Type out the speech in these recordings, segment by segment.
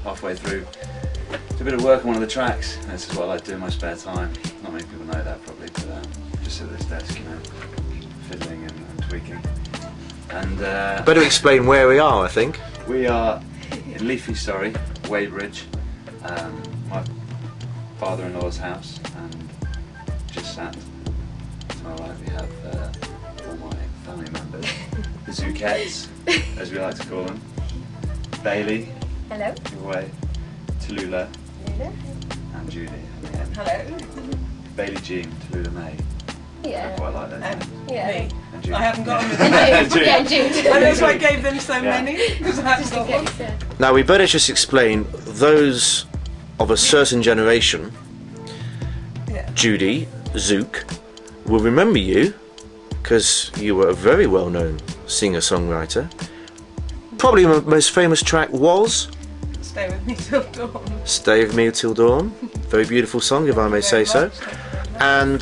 halfway through. Did a bit of work on one of the tracks. And this is what I like to do in my spare time. Not many people know that probably, but just sit at this desk, you know, fiddling and tweaking. And better explain where we are, I think. We are in Leafy, Surrey, Weybridge, my father-in-law's house, and just sat to my right we have all my family members, the Tzukettes, as we like to call them, Bailey, hello, your way, Tallulah, hello, and Judy, and hello, Bailey Jean, Tallulah May. yeah, I quite like those names. yeah. Me. And Judy. I haven't got them with me. Yeah, Jude. I that's why I gave them so Yeah. many, because I haven't Just in got one. case, yeah. Now we better just explain those of a certain generation. Yeah. Judy Tzuke will remember you because you were a very well-known singer-songwriter. Probably your most famous track was Stay with me till dawn. Stay With Me Till Dawn. Very beautiful song, if I may say so. Very much. Thank you very much. And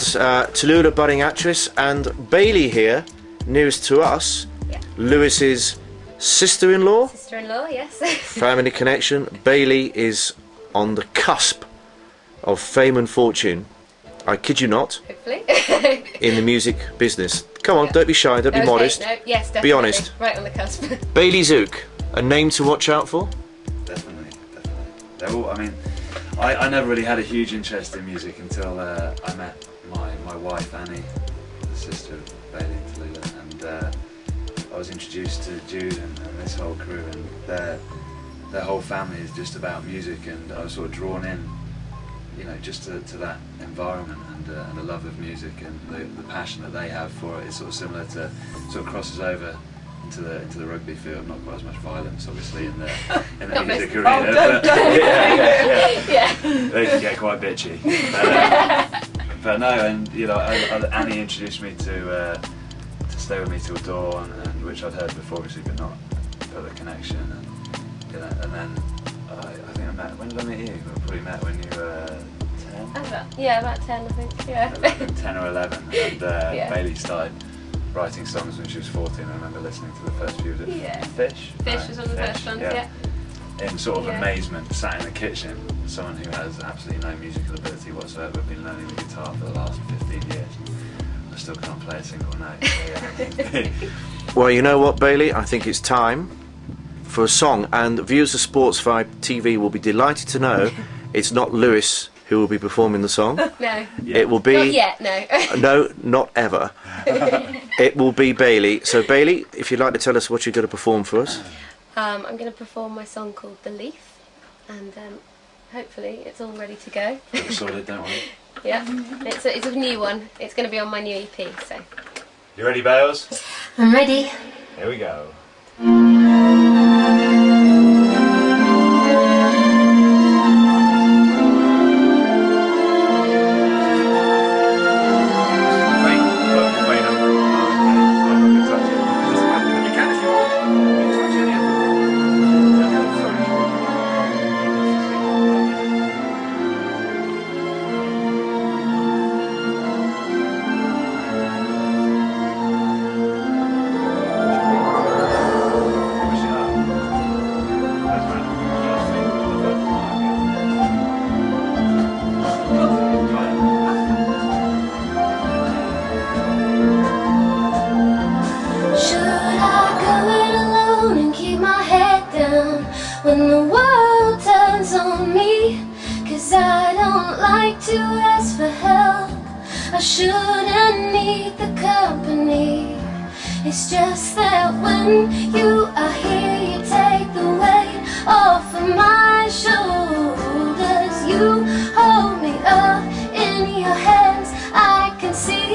Tallulah, budding actress, and Bailey here, nearest to us, Yeah. Lewis's sister-in-law, Sister-in-law, yes. family connection. Bailey is on the cusp of fame and fortune. I kid you not, Hopefully. in the music business. Come on, don't be shy, don't be Okay, modest. No, yes, definitely. Be honest. Right on the cusp. Bailey Tzuke, a name to watch out for? Definitely, definitely. They're all, I mean, I never really had a huge interest in music until I met my wife Annie, the sister of Bailey and Tallulah, and I was introduced to Jude and this whole crew, and their whole family is just about music, and I was sort of drawn in, you know, just to that environment and the love of music and the passion that they have for it is sort of similar to, sort of crosses over into the rugby field. Not quite as much violence, obviously, in the music Oh, arena. don't- But, yeah. Yeah. They can get quite bitchy. But no, and you know, Annie introduced me to Stay With Me Till Dawn, and which I'd heard before, obviously, but not felt the connection. And you know, and then I think I met. When did I meet you? We probably met when you were 10. Yeah, about 10, I think. Yeah. 10 or 11, and Yeah. Bailey started writing songs when she was 14. I remember listening to the first few. Was it Yeah. Fish? Fish was one of the first ones, yeah. In sort of Yeah. amazement, sat in the kitchen, someone who has absolutely no musical ability whatsoever, been learning the guitar for the last 15 years. I still can't play a single note. So, yeah. Well, you know what, Bailey? I think it's time for a song, and viewers of Sportsvibe TV will be delighted to know it's not Lewis who will be performing the song. No. Yeah. It will be... Not yet, no. No, not ever. It will be Bailey. So, Bailey, if you'd like to tell us what you're going to perform for us. I'm going to perform my song called The Leaf, and hopefully it's all ready to go. Sorted, don't worry. Yeah, it's a new one. It's going to be on my new EP, so. You ready, Bales? I'm ready. Here we go. When the world turns on me, 'cause I don't like to ask for help. I shouldn't need the company. It's just that when you are here, you take the weight off of my shoulders. You hold me up in your hands, I can see.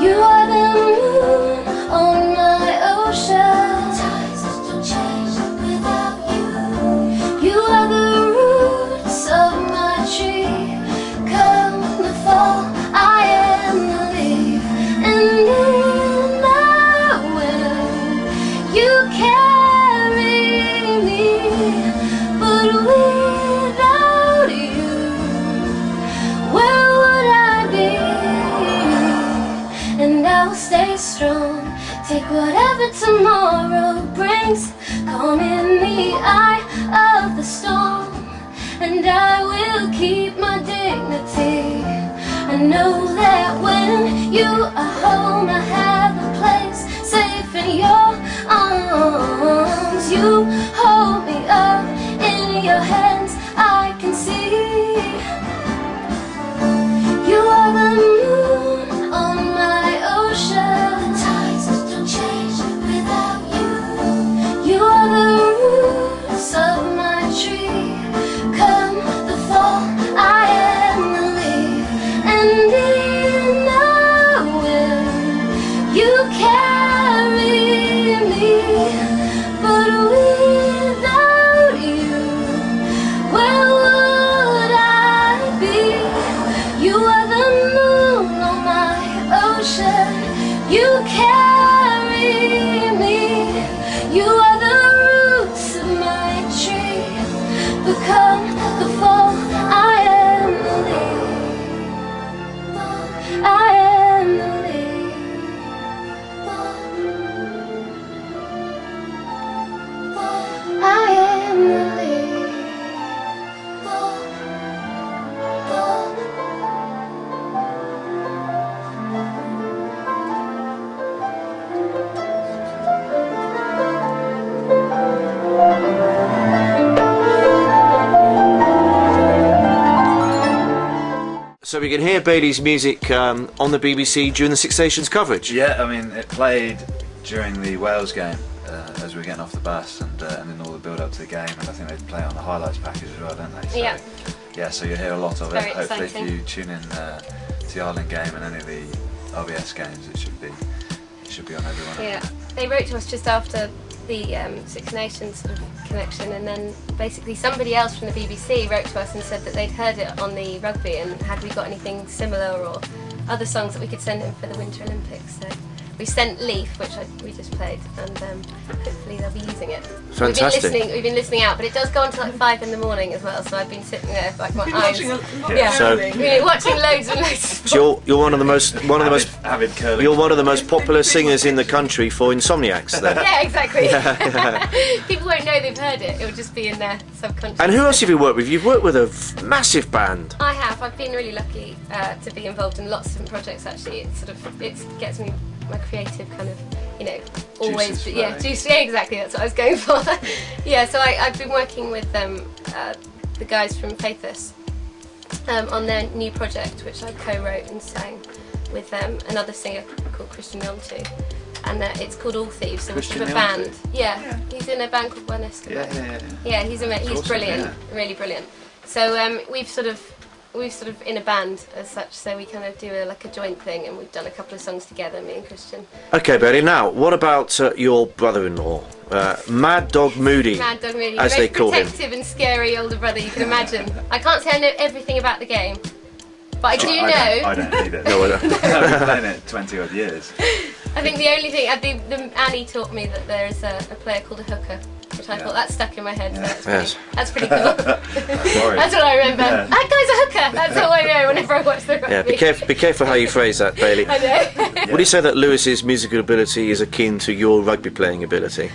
You are the moon on my ocean. You are the roots of my tree. Come the fall, I am the leaf. And in the wind, you carry me. But without you, in the eye of the storm, and I will keep my dignity. I know that when you are home, I have a place safe in your arms. You hold me up in your hands, I can see. You are the moon on my ocean. The tides don't change without you. You are the roots of my tree. Come the fall, I am the leaf. And in the wind, you carry me. But without you, where would I be? You are the moon on my ocean. You carry me. You are the roots of my tree. But come the fall, I am the leaf. I am the leaf. I am the leaf. So we can hear Bailey's music on the BBC during the Six Nations coverage. Yeah, I mean, it played during the Wales game as we were getting off the bus, and in all the build-up to the game, and I think they play it on the highlights package as well, don't they? So, Yeah. Yeah, so you'll hear a lot of it. Very Hopefully, exciting. if you tune in to the Ireland game and any of the RBS games, it should be on every one of Yeah, them. they wrote to us just after the Six Nations sort of connection, and then basically somebody else from the BBC wrote to us and said that they'd heard it on the Rugby, and had we got anything similar or other songs that we could send in for the Winter Olympics. So we sent Leaf, which we just played, and hopefully they'll be using it. Fantastic. We've been listening out, but it does go on to like 5 in the morning as well, so I've been sitting there like my Been eyes. watching a lot Yeah. So- of Really watching loads and loads of So you're one of the most Avid curling. you're one of the most popular singers in the country for insomniacs then. Yeah, exactly. People won't know they've heard it. It will just be in their subconscious. And who else have you worked with? You've worked with a massive band. I have. I've been really lucky to be involved in lots of different projects. Actually, it gets me my creative kind of, always. Juices Yeah, flowing. juice. Yeah, exactly. That's what I was going for. Yeah. So I've been working with the guys from Faithless on their new project, which I co-wrote and sang with another singer called Christian Yontu. And it's called All Thieves, so we're sort of a Christian band. Yeah, he's in a band called Buenesco. Yeah, he's awesome, brilliant, yeah. really brilliant. So we've sort of in a band as such, so we kind of do a joint thing, and we've done a couple of songs together, me and Christian. Okay, Bailey. Now, what about your brother-in-law, Mad Dog Moody, Mad Dog Moody, as the they most call him? protective and scary older brother you can imagine. I can't say I know everything about the game, but I do know. I don't need it. No, I don't. I've been playing it 20 odd years. I think the only thing, Annie taught me that there is a player called a hooker, which I thought that stuck in my head. So that's pretty cool. That's what I remember. Yeah. That guy's a hooker. That's all I know whenever I watch the rugby. Yeah, be careful how you phrase that, Bailey. I know. Would you say that Lewis's musical ability is akin to your rugby playing ability?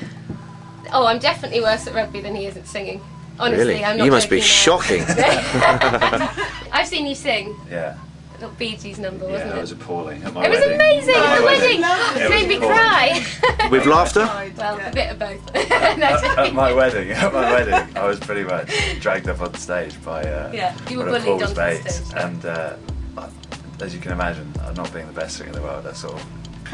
Oh, I'm definitely worse at rugby than he is at singing. Honestly, Really? I'm not You must be joking now. shocking. I've seen you sing. Yeah. Little Bee Gees number, Yeah, wasn't it it? was appalling at my It was wedding. amazing At at my the wedding. It It made me was appalling. cry. With laughter? Well, a bit of both. No, At my wedding, I was pretty much dragged up on stage by Yeah, you were one of bullied Paul's onto the mates, stage. and as you can imagine, not being the best singer in the world, I sort of.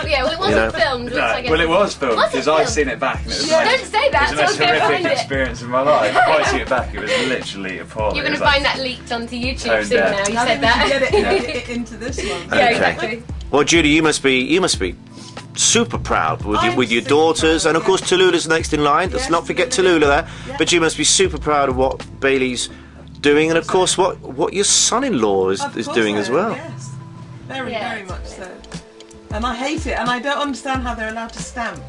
Yeah, well, it wasn't filmed. Which I guess Well, it was filmed Was it because I've filmed? seen it back, and it was Yeah, the most, don't say that, it was the most someone's gonna horrific find it. experience of my life. Watching it back, it was literally appalling. You're It going to was find like- that leaked onto YouTube Tone soon deaf. now. You Now said that we that. should get it into this one. Yeah, Okay. exactly. Well, Judy, you must be super proud with I'm with your super daughters, proud, and of course Tallulah's next in line. Let's Yes, not forget Tallulah. Tallulah there. Yeah. But you must be super proud of what Bailey's doing, and of course what your son-in-law is Of course doing I as am, well. Yes, very, Yeah, very much so. definitely. And I hate it, and I don't understand how they're allowed to stamp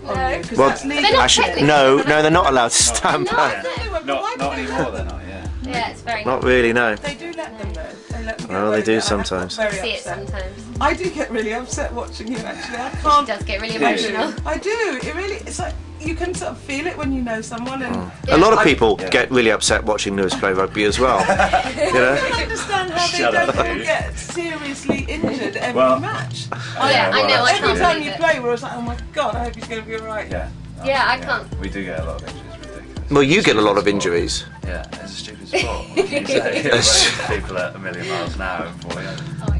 on No. you, because Well, that's legal. They're not Actually, technically- no, they're not allowed to stamp. No, No, but why Not do they anymore. have- They're not. Yeah. Yeah, it's very. Not really, no. They do let them though. They let them get Well, away they with do it, and I sometimes. got very See it upset. sometimes. I do get really upset watching you actually. I She can't. does get really Do you? emotional. I do. It really. It's like you can sort of feel it when you know someone, and A lot of people Yeah. get really upset watching Lewis play rugby as well. You know? I don't understand how they Shut don't up, all dude. get seriously injured every Well, match. Yeah, I know. I Every can't time believe you it. play, we're always like, oh my god, I hope he's going to be alright. Yeah. Yeah, I can't. We do get a lot of injuries, ridiculous. Well, you get a lot of injuries. Yeah, it's a stupid sport. What can you say? People at a million miles an hour and falling over. Oh my